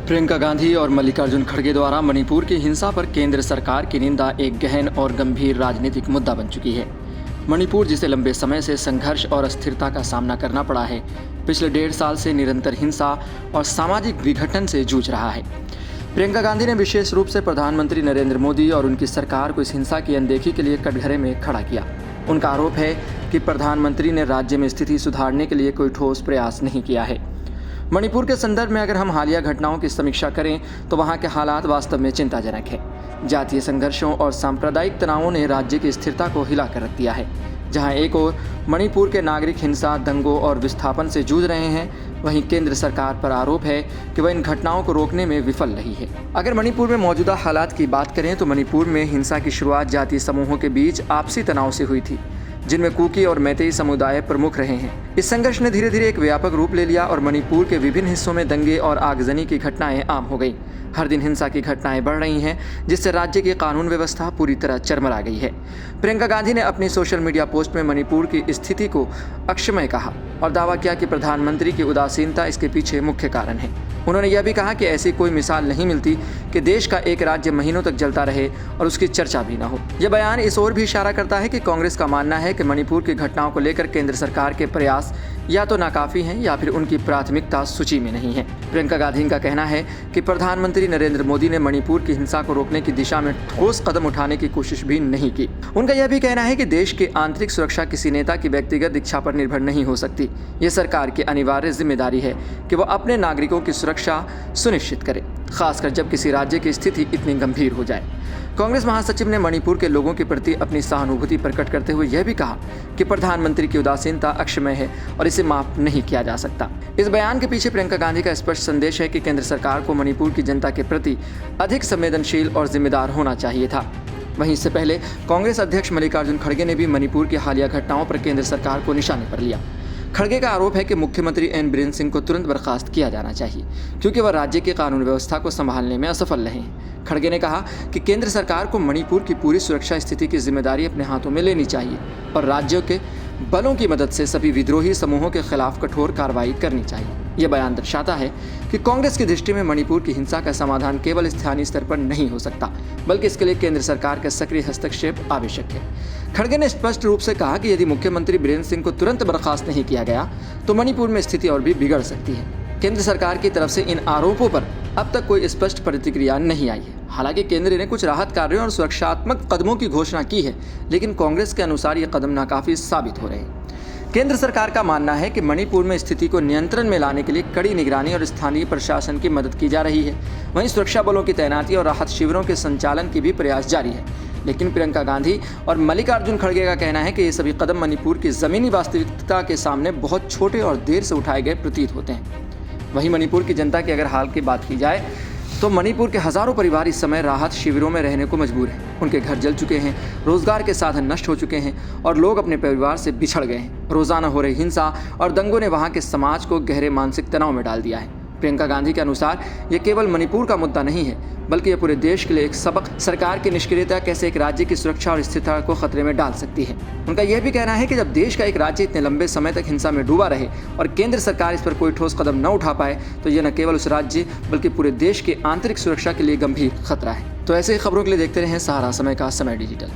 प्रियंका गांधी और मल्लिकार्जुन खड़गे द्वारा मणिपुर की हिंसा पर केंद्र सरकार की निंदा एक गहन और गंभीर राजनीतिक मुद्दा बन चुकी है। मणिपुर जिसे लंबे समय से संघर्ष और अस्थिरता का सामना करना पड़ा है, पिछले 1.5 साल से निरंतर हिंसा और सामाजिक विघटन से जूझ रहा है। प्रियंका गांधी ने विशेष रूप से प्रधानमंत्री नरेंद्र मोदी और उनकी सरकार को इस हिंसा की अनदेखी के लिए कटघरे में खड़ा किया। उनका आरोप है कि प्रधानमंत्री ने राज्य में स्थिति सुधारने के लिए कोई ठोस प्रयास नहीं किया है। मणिपुर के संदर्भ में अगर हम हालिया घटनाओं की समीक्षा करें तो वहां के हालात वास्तव में चिंताजनक है। जातीय संघर्षों और सांप्रदायिक तनावों ने राज्य की स्थिरता को हिला कर रख दिया है। जहां एक ओर मणिपुर के नागरिक हिंसा, दंगों और विस्थापन से जूझ रहे हैं, वहीं केंद्र सरकार पर आरोप है कि वह इन घटनाओं को रोकने में विफल रही है। अगर मणिपुर में मौजूदा हालात की बात करें तो मणिपुर में हिंसा की शुरुआत जातीय समूहों के बीच आपसी तनाव से हुई थी, जिनमें कुकी और मैतेई समुदाय प्रमुख रहे हैं। इस संघर्ष ने धीरे धीरे एक व्यापक रूप ले लिया और मणिपुर के विभिन्न हिस्सों में दंगे और आगजनी की घटनाएं आम हो गई। हर दिन हिंसा की घटनाएं बढ़ रही हैं, जिससे राज्य की कानून व्यवस्था पूरी तरह चरमरा गई है। प्रियंका गांधी ने अपनी सोशल मीडिया पोस्ट में मणिपुर की स्थिति को अक्षम्य कहा और दावा किया कि प्रधानमंत्री की उदासीनता इसके पीछे मुख्य कारण है। उन्होंने यह भी कहा कि ऐसी कोई मिसाल नहीं मिलती कि देश का एक राज्य महीनों तक जलता रहे और उसकी चर्चा भी न हो। यह बयान इस ओर भी इशारा करता है कि कांग्रेस का मानना है कि मणिपुर की घटनाओं को लेकर केंद्र सरकार के प्रयास या तो नाकाफी हैं या फिर उनकी प्राथमिकता सूची में नहीं है। प्रियंका गांधी का कहना है कि प्रधानमंत्री नरेंद्र मोदी ने मणिपुर की हिंसा को रोकने की दिशा में ठोस कदम उठाने की कोशिश भी नहीं की। उनका यह भी कहना है कि देश की आंतरिक सुरक्षा किसी नेता की व्यक्तिगत इच्छा पर निर्भर नहीं हो सकती। यह सरकार की अनिवार्य जिम्मेदारी है कि वह अपने नागरिकों की सुरक्षा सुनिश्चित करे, खासकर जब किसी राज्य की स्थिति इतनी गंभीर हो जाए। कांग्रेस महासचिव ने मणिपुर के लोगों के प्रति अपनी सहानुभूति प्रकट करते हुए यह भी कहा कि प्रधानमंत्री की उदासीनता अक्षम्य है और इसे माफ नहीं किया जा सकता। इस बयान के पीछे प्रियंका गांधी का स्पष्ट संदेश है कि केंद्र सरकार को मणिपुर की जनता के प्रति अधिक संवेदनशील और जिम्मेदार होना चाहिए था। वहीं इससे पहले कांग्रेस अध्यक्ष मल्लिकार्जुन खड़गे ने भी मणिपुर की हालिया घटनाओं पर केंद्र सरकार को निशाने पर लिया। खड़गे का आरोप है कि मुख्यमंत्री एन बीरेन सिंह को तुरंत बर्खास्त किया जाना चाहिए, क्योंकि वह राज्य की कानून व्यवस्था को संभालने में असफल रहे हैं। खड़गे ने कहा कि केंद्र सरकार को मणिपुर की पूरी सुरक्षा स्थिति की जिम्मेदारी अपने हाथों में लेनी चाहिए और राज्यों के बलों की मदद से सभी विद्रोही समूहों के खिलाफ कठोर कार्रवाई करनी चाहिए। यह बयान दर्शाता है कि कांग्रेस की दृष्टि में मणिपुर की हिंसा का समाधान केवल स्थानीय स्तर पर नहीं हो सकता, बल्कि इसके लिए केंद्र सरकार का सक्रिय हस्तक्षेप आवश्यक है। खड़गे ने स्पष्ट रूप से कहा कि यदि मुख्यमंत्री बीरेन सिंह को तुरंत बर्खास्त नहीं किया गया तो मणिपुर में स्थिति और भी बिगड़ सकती है। केंद्र सरकार की तरफ से इन आरोपों पर अब तक कोई स्पष्ट प्रतिक्रिया नहीं आई है। हालांकि केंद्र ने कुछ राहत कार्यों और सुरक्षात्मक कदमों की घोषणा की है, लेकिन कांग्रेस के अनुसार ये कदम नाकाफी साबित हो रहे हैं। केंद्र सरकार का मानना है कि मणिपुर में स्थिति को नियंत्रण में लाने के लिए कड़ी निगरानी और स्थानीय प्रशासन की मदद की जा रही है। वहीं सुरक्षा बलों की तैनाती और राहत शिविरों के संचालन की भी प्रयास जारी है। लेकिन प्रियंका गांधी और मल्लिकार्जुन खड़गे का कहना है कि ये सभी कदम मणिपुर की ज़मीनी वास्तविकता के सामने बहुत छोटे और देर से उठाए गए प्रतीत होते हैं। वहीं मणिपुर की जनता की अगर हाल की बात की जाए तो मणिपुर के हज़ारों परिवार इस समय राहत शिविरों में रहने को मजबूर हैं। उनके घर जल चुके हैं, रोजगार के साधन नष्ट हो चुके हैं और लोग अपने परिवार से बिछड़ गए हैं। रोजाना हो रही हिंसा और दंगों ने वहां के समाज को गहरे मानसिक तनाव में डाल दिया है। प्रियंका गांधी के अनुसार ये केवल मणिपुर का मुद्दा नहीं है, बल्कि यह पूरे देश के लिए एक सबक सरकार की निष्क्रियता कैसे एक राज्य की सुरक्षा और स्थिरता को खतरे में डाल सकती है। उनका यह भी कहना है कि जब देश का एक राज्य इतने लंबे समय तक हिंसा में डूबा रहे और केंद्र सरकार इस पर कोई ठोस कदम न उठा पाए तो यह न केवल उस राज्य बल्कि पूरे देश की आंतरिक सुरक्षा के लिए गंभीर खतरा है। तो ऐसे ही खबरों के लिए देखते रहें सहारा समय का समय डिजिटल।